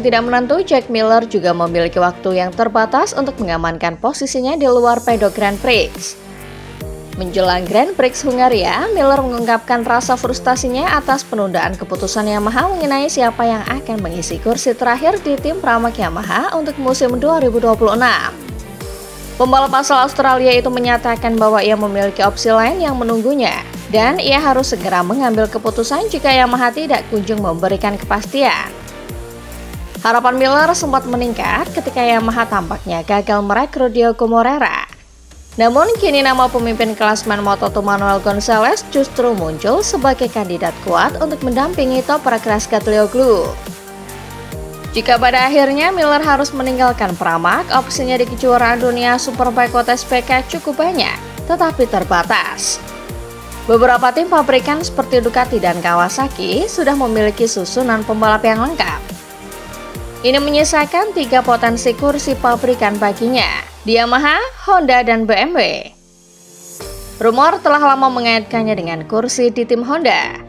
tidak menentu, Jack Miller juga memiliki waktu yang terbatas untuk mengamankan posisinya di luar pedok Grand Prix. Menjelang Grand Prix Hungaria, Miller mengungkapkan rasa frustasinya atas penundaan keputusan Yamaha mengenai siapa yang akan mengisi kursi terakhir di tim Pramac Yamaha untuk musim 2026. Pembalap asal Australia itu menyatakan bahwa ia memiliki opsi lain yang menunggunya, dan ia harus segera mengambil keputusan jika Yamaha tidak kunjung memberikan kepastian. Harapan Miller sempat meningkat ketika Yamaha tampaknya gagal merekrut Diogo Moreira. Namun kini nama pemimpin klasmen Moto2 Manuel Gonçalves justru muncul sebagai kandidat kuat untuk mendampingi Toprak Razgatlioglu. Jika pada akhirnya Miller harus meninggalkan Pramac, opsinya di kejuaraan dunia Superbike WTSPK cukup banyak, tetapi terbatas. Beberapa tim pabrikan seperti Ducati dan Kawasaki sudah memiliki susunan pembalap yang lengkap. Ini menyisakan 3 potensi kursi pabrikan baginya, di Yamaha, Honda, dan BMW. Rumor telah lama mengaitkannya dengan kursi di tim Honda.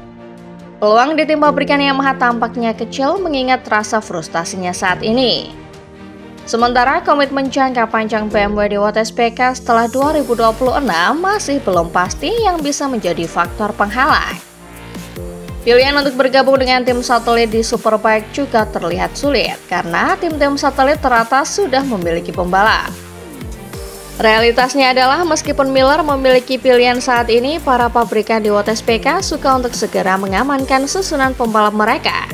Peluang di tim pabrikan Yamaha tampaknya kecil mengingat rasa frustasinya saat ini. Sementara komitmen jangka panjang BMW di WTSPK setelah 2026 masih belum pasti yang bisa menjadi faktor penghalang. Pilihan untuk bergabung dengan tim satelit di Superbike juga terlihat sulit karena tim-tim satelit teratas sudah memiliki pembalap. Realitasnya adalah meskipun Miller memiliki pilihan saat ini, para pabrikan di WTSPK suka untuk segera mengamankan susunan pembalap mereka.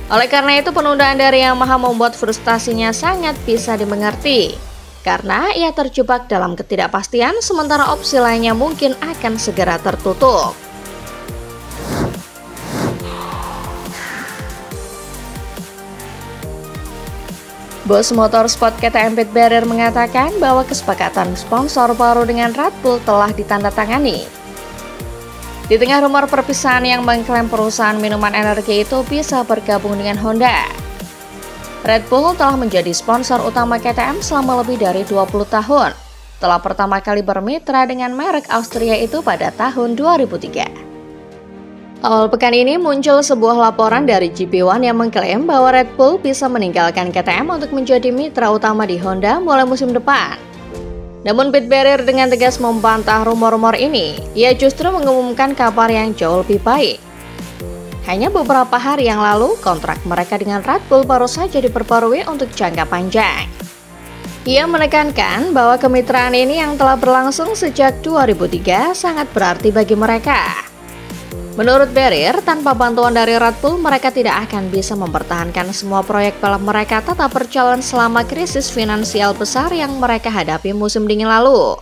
Oleh karena itu, penundaan dari Yamaha membuat frustasinya sangat bisa dimengerti. Karena ia terjebak dalam ketidakpastian, sementara opsi lainnya mungkin akan segera tertutup. Bos Motorsport KTM Pit Barrier mengatakan bahwa kesepakatan sponsor baru dengan Red Bull telah ditandatangani. Di tengah rumor perpisahan yang mengklaim perusahaan minuman energi itu bisa bergabung dengan Honda, Red Bull telah menjadi sponsor utama KTM selama lebih dari 20 tahun, setelah pertama kali bermitra dengan merek Austria itu pada tahun 2003. Awal pekan ini muncul sebuah laporan dari GP1 yang mengklaim bahwa Red Bull bisa meninggalkan KTM untuk menjadi mitra utama di Honda mulai musim depan. Namun Pit Barrier dengan tegas membantah rumor-rumor ini. Ia justru mengumumkan kabar yang jauh lebih baik. Hanya beberapa hari yang lalu, kontrak mereka dengan Red Bull baru saja diperbarui untuk jangka panjang. Ia menekankan bahwa kemitraan ini yang telah berlangsung sejak 2003 sangat berarti bagi mereka. Menurut Barrier, tanpa bantuan dari Red Bull, mereka tidak akan bisa mempertahankan semua proyek balap mereka tetap berjalan selama krisis finansial besar yang mereka hadapi musim dingin lalu.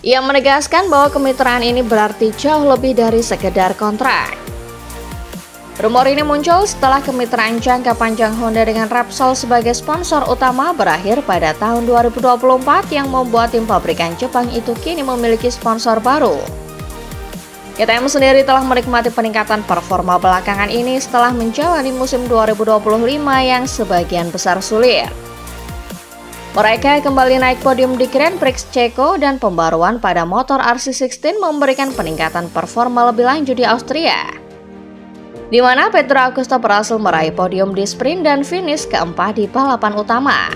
Ia menegaskan bahwa kemitraan ini berarti jauh lebih dari sekedar kontrak. Rumor ini muncul setelah kemitraan jangka panjang Honda dengan Repsol sebagai sponsor utama berakhir pada tahun 2024 yang membuat tim pabrikan Jepang itu kini memiliki sponsor baru. KTM sendiri telah menikmati peningkatan performa belakangan ini setelah menjalani musim 2025 yang sebagian besar sulit. Mereka kembali naik podium di Grand Prix Ceko dan pembaruan pada motor RC16 memberikan peningkatan performa lebih lanjut di Austria, di mana Pedro Acosta berhasil meraih podium di sprint dan finish keempat di balapan utama.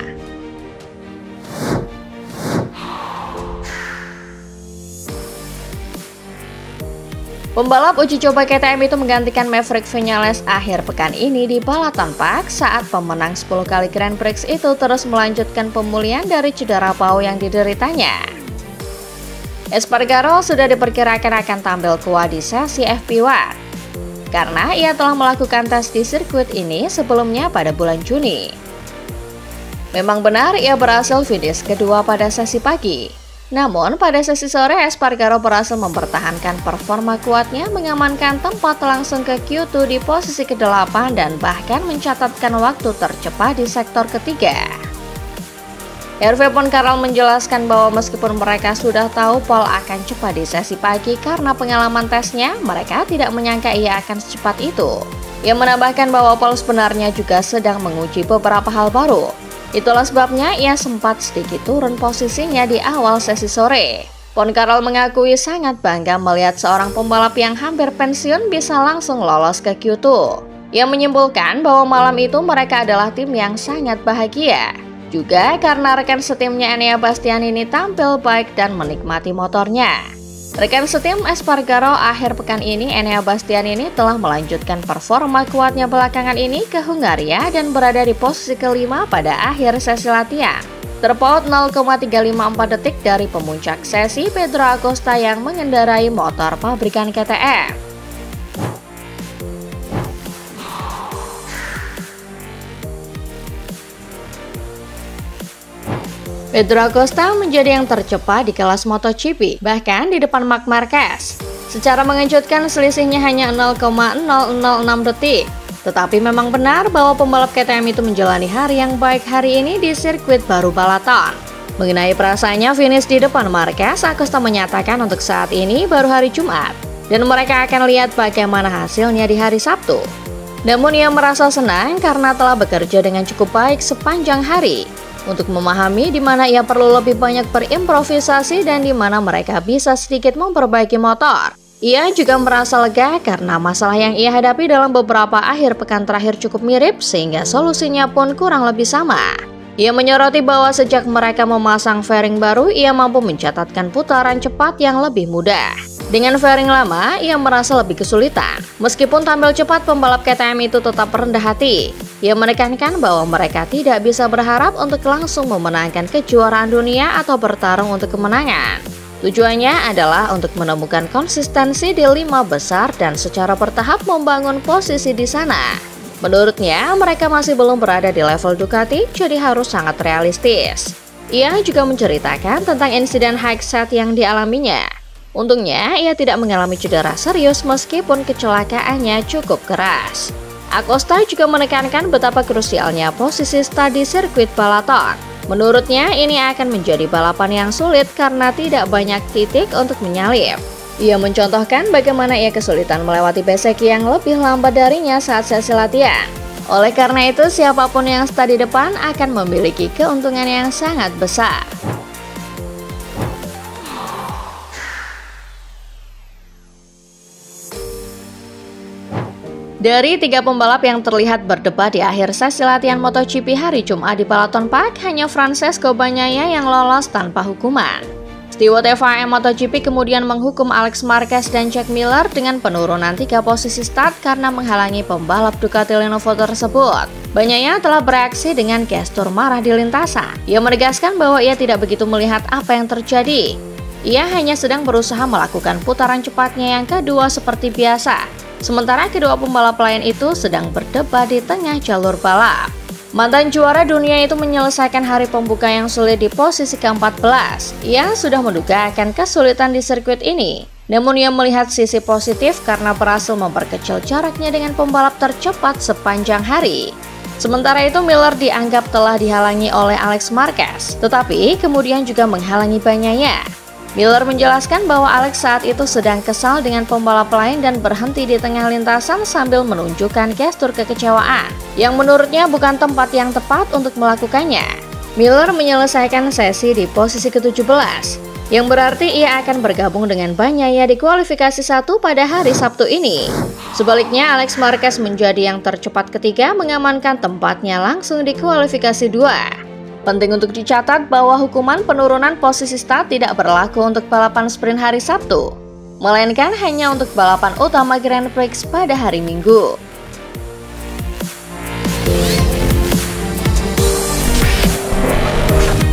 Pembalap uji coba KTM itu menggantikan Maverick Viñales akhir pekan ini di balapan Park saat pemenang 10 kali Grand Prix itu terus melanjutkan pemulihan dari cedera paha yang dideritanya. Espargaro sudah diperkirakan akan tampil kuat di sesi FP1 karena ia telah melakukan tes di sirkuit ini sebelumnya pada bulan Juni. Memang benar ia berhasil finish kedua pada sesi pagi. Namun, pada sesi sore, Espargaro berhasil mempertahankan performa kuatnya, mengamankan tempat langsung ke Q2 di posisi ke-8 dan bahkan mencatatkan waktu tercepat di sektor ketiga. Hervé Poncarol menjelaskan bahwa meskipun mereka sudah tahu Paul akan cepat di sesi pagi karena pengalaman tesnya, mereka tidak menyangka ia akan secepat itu. Ia menambahkan bahwa Paul sebenarnya juga sedang menguji beberapa hal baru. Itulah sebabnya ia sempat sedikit turun posisinya di awal sesi sore. Poncarol mengakui sangat bangga melihat seorang pembalap yang hampir pensiun bisa langsung lolos ke Q2. Ia menyimpulkan bahwa malam itu mereka adalah tim yang sangat bahagia. Juga karena rekan setimnya Enea Bastianini tampil baik dan menikmati motornya. Rekan setim Espargaro akhir pekan ini Enea Bastianini telah melanjutkan performa kuatnya belakangan ini ke Hungaria dan berada di posisi kelima pada akhir sesi latihan. Terpaut 0,354 detik dari pemuncak sesi Pedro Acosta yang mengendarai motor pabrikan KTM. Pedro Acosta menjadi yang tercepat di kelas MotoGP, bahkan di depan Marc Marquez. Secara mengejutkan selisihnya hanya 0,006 detik. Tetapi memang benar bahwa pembalap KTM itu menjalani hari yang baik hari ini di sirkuit baru Balaton. Mengenai perasaannya finish di depan Marquez, Acosta menyatakan untuk saat ini baru hari Jumat, dan mereka akan lihat bagaimana hasilnya di hari Sabtu. Namun ia merasa senang karena telah bekerja dengan cukup baik sepanjang hari, untuk memahami di mana ia perlu lebih banyak berimprovisasi dan di mana mereka bisa sedikit memperbaiki motor. Ia juga merasa lega karena masalah yang ia hadapi dalam beberapa akhir pekan terakhir cukup mirip sehingga solusinya pun kurang lebih sama. Ia menyoroti bahwa sejak mereka memasang fairing baru, ia mampu mencatatkan putaran cepat yang lebih mudah. Dengan fairing lama, ia merasa lebih kesulitan. Meskipun tampil cepat, pembalap KTM itu tetap rendah hati. Ia menekankan bahwa mereka tidak bisa berharap untuk langsung memenangkan kejuaraan dunia atau bertarung untuk kemenangan. Tujuannya adalah untuk menemukan konsistensi di 5 besar dan secara bertahap membangun posisi di sana. Menurutnya, mereka masih belum berada di level Ducati, jadi harus sangat realistis. Ia juga menceritakan tentang insiden headset yang dialaminya. Untungnya, ia tidak mengalami cedera serius meskipun kecelakaannya cukup keras. Acosta juga menekankan betapa krusialnya posisi start di sirkuit Balaton. Menurutnya, ini akan menjadi balapan yang sulit karena tidak banyak titik untuk menyalip. Ia mencontohkan bagaimana ia kesulitan melewati Bezzecchi yang lebih lambat darinya saat sesi latihan. Oleh karena itu, siapapun yang start di depan akan memiliki keuntungan yang sangat besar. Dari 3 pembalap yang terlihat berdebat di akhir sesi latihan MotoGP hari Jumat di Balaton Park, hanya Francesco Bagnaia yang lolos tanpa hukuman. Steward FIM MotoGP kemudian menghukum Alex Marquez dan Jack Miller dengan penurunan 3 posisi start karena menghalangi pembalap Ducati Lenovo tersebut. Bagnaia telah bereaksi dengan gestur marah di lintasan. Ia menegaskan bahwa ia tidak begitu melihat apa yang terjadi. Ia hanya sedang berusaha melakukan putaran cepatnya yang kedua seperti biasa. Sementara kedua pembalap lain itu sedang berdebat di tengah jalur balap. Mantan juara dunia itu menyelesaikan hari pembuka yang sulit di posisi ke-14. Ia sudah menduga akan kesulitan di sirkuit ini. Namun ia melihat sisi positif karena berhasil memperkecil jaraknya dengan pembalap tercepat sepanjang hari. Sementara itu Miller dianggap telah dihalangi oleh Alex Marquez, tetapi kemudian juga menghalangi Bagnaia. Miller menjelaskan bahwa Alex saat itu sedang kesal dengan pembalap lain dan berhenti di tengah lintasan sambil menunjukkan gestur kekecewaan, yang menurutnya bukan tempat yang tepat untuk melakukannya. Miller menyelesaikan sesi di posisi ke-17, yang berarti ia akan bergabung dengan Bagnaia di kualifikasi 1 pada hari Sabtu ini. Sebaliknya, Alex Marquez menjadi yang tercepat ketiga mengamankan tempatnya langsung di kualifikasi 2. Penting untuk dicatat bahwa hukuman penurunan posisi start tidak berlaku untuk balapan sprint hari Sabtu, melainkan hanya untuk balapan utama Grand Prix pada hari Minggu.